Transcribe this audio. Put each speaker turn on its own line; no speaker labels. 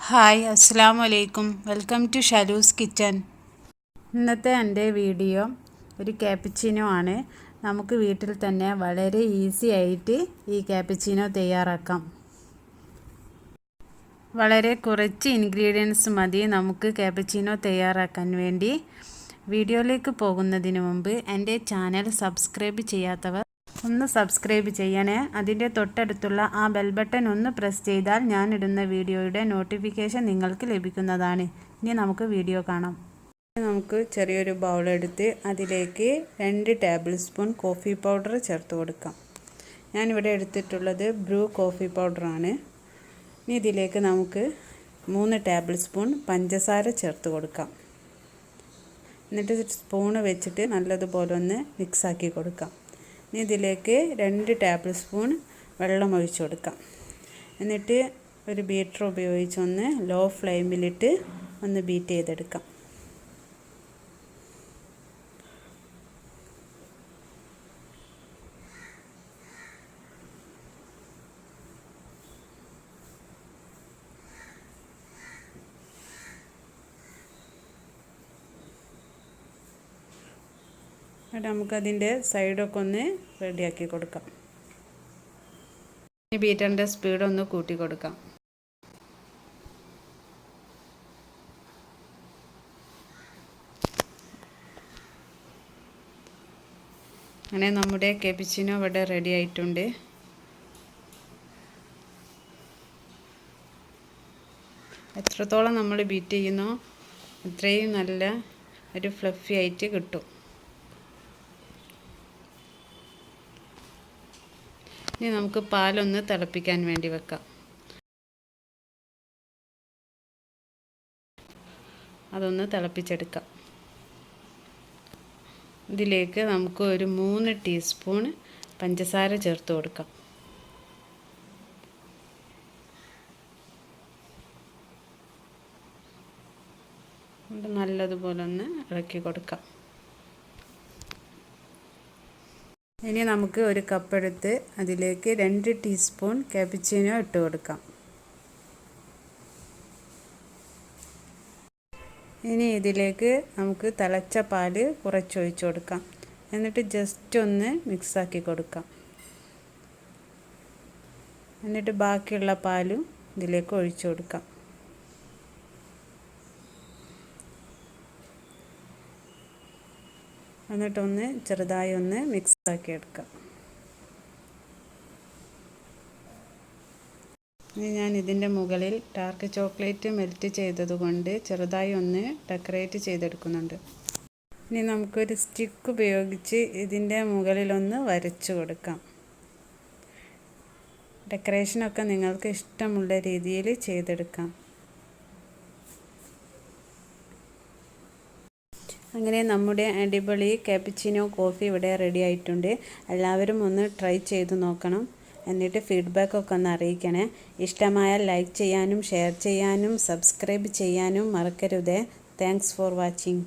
Hi അസ്സലാമു അലൈക്കും. Welcome to Shalu's kitchen. ഇന്നത്തെ എൻ്റെ വീഡിയോ ഒരു ക്യാപ്പച്ചിനോ ആണ്. നമുക്ക് വീട്ടിൽ തന്നെ വളരെ ഈസി ആയിട്ട് ഈ ക്യാപ്പച്ചിനോ തയ്യാറാക്കാം. വളരെ കുറച്ച് ഇൻഗ്രീഡിയൻസ് മതി നമുക്ക് ക്യാപ്പച്ചിനോ തയ്യാറാക്കാൻ വേണ്ടി. വീഡിയോയിലേക്ക് പോകുന്നതിന് മുമ്പ് എൻ്റെ ചാനൽ സബ്സ്ക്രൈബ് ചെയ്യാത്തവർ ഒന്ന് സബ്സ്ക്രൈബ് ചെയ്യണേ. അതിൻ്റെ തൊട്ടടുത്തുള്ള ആ ബെൽ ബട്ടൺ ഒന്ന് പ്രസ് ചെയ്താൽ ഞാൻ ഇടുന്ന വീഡിയോയുടെ നോട്ടിഫിക്കേഷൻ നിങ്ങൾക്ക് ലഭിക്കുന്നതാണ്. ഇനി നമുക്ക് വീഡിയോ കാണാം. നമുക്ക് ചെറിയൊരു ബൗൾ എടുത്ത് അതിലേക്ക് 2 ടേബിൾ സ്പൂൺ കോഫി പൗഡർ ചേർത്ത് കൊടുക്കാം. ഞാനിവിടെ എടുത്തിട്ടുള്ളത് ബ്രൂ കോഫി പൗഡറാണ്. ഇനി ഇതിലേക്ക് നമുക്ക് 3 ടേബിൾ സ്പൂൺ പഞ്ചസാര ചേർത്ത് കൊടുക്കാം. എന്നിട്ട് സ്പൂണ് വെച്ചിട്ട് നല്ലതുപോലെ ഒന്ന് മിക്സാക്കി കൊടുക്കാം. ഇനി ഇതിലേക്ക് 2 ടേബിൾ സ്പൂൺ വെള്ളം ഒഴിച്ചു കൊടുക്കാം. എന്നിട്ട് ഒരു ബീറ്റർ ഉപയോഗിച്ച് ഒന്ന് ലോ ഫ്ലെയിമിലിട്ട് ഒന്ന് ബീറ്റ് ചെയ്തെടുക്കാം. എന്നിട്ട് നമുക്കതിൻ്റെ സൈഡൊക്കെ ഒന്ന് റെഡിയാക്കി കൊടുക്കാം. ഈ ബീറ്ററിൻ്റെ സ്പീഡ് ഒന്ന് കൂട്ടി കൊടുക്കാം. അങ്ങനെ നമ്മുടെ ക്യാപ്പച്ചിനോ ഇവിടെ റെഡി ആയിട്ടുണ്ട്. എത്രത്തോളം നമ്മൾ ബീറ്റ് ചെയ്യുന്നോ അത്രയും നല്ല ഒരു ഫ്ലഫി ആയിട്ട് കിട്ടും. ഇനി നമുക്ക് പാലൊന്ന് തിളപ്പിക്കാൻ വേണ്ടി വെക്കാം. അതൊന്ന് തിളപ്പിച്ചെടുക്കാം. ഇതിലേക്ക് നമുക്ക് ഒരു 3 ടീസ്പൂൺ പഞ്ചസാര ചേർത്ത് കൊടുക്കാം. നല്ലതുപോലെ ഒന്ന് ഇളക്കി കൊടുക്കാം. ഇനി നമുക്ക് ഒരു കപ്പ് എടുത്ത് അതിലേക്ക് 2 ടീസ്പൂൺ കാപ്പുച്ചിനോ ഇട്ട് കൊടുക്കാം. ഇനി ഇതിലേക്ക് നമുക്ക് തിളച്ച പാല് കുറച്ചൊഴിച്ച് കൊടുക്കാം. എന്നിട്ട് ജസ്റ്റ് ഒന്ന് മിക്സാക്കി കൊടുക്കാം. എന്നിട്ട് ബാക്കിയുള്ള പാലും ഇതിലേക്ക് ഒഴിച്ചു കൊടുക്കാം. എന്നിട്ടൊന്ന് ചെറുതായി ഒന്ന് മിക്സാക്കി എടുക്കാം. ഇനി ഞാൻ ഇതിൻ്റെ മുകളിൽ ഡാർക്ക് ചോക്ലേറ്റ് മെൽറ്റ് ചെയ്തതുകൊണ്ട് ചെറുതായി ഒന്ന് ഡെക്കറേറ്റ് ചെയ്തെടുക്കുന്നുണ്ട്. ഇനി നമുക്കൊരു സ്റ്റിക്ക് ഉപയോഗിച്ച് ഇതിൻ്റെ മുകളിലൊന്ന് വരച്ചു കൊടുക്കാം. ഡെക്കറേഷനൊക്കെ നിങ്ങൾക്ക് ഇഷ്ടമുള്ള രീതിയിൽ ചെയ്തെടുക്കാം. അങ്ങനെ നമ്മുടെ അടിപൊളി കാപ്പുച്ചിനോ കോഫി ഇവിടെ റെഡി ആയിട്ടുണ്ട്. എല്ലാവരും ഒന്ന് ട്രൈ ചെയ്ത് നോക്കണം. എന്നിട്ട് ഫീഡ്ബാക്കൊക്കെ ഒന്ന് അറിയിക്കണേ. ഇഷ്ടമായാൽ ലൈക്ക് ചെയ്യാനും ഷെയർ ചെയ്യാനും സബ്സ്ക്രൈബ് ചെയ്യാനും മറക്കരുത്. Thanks for watching.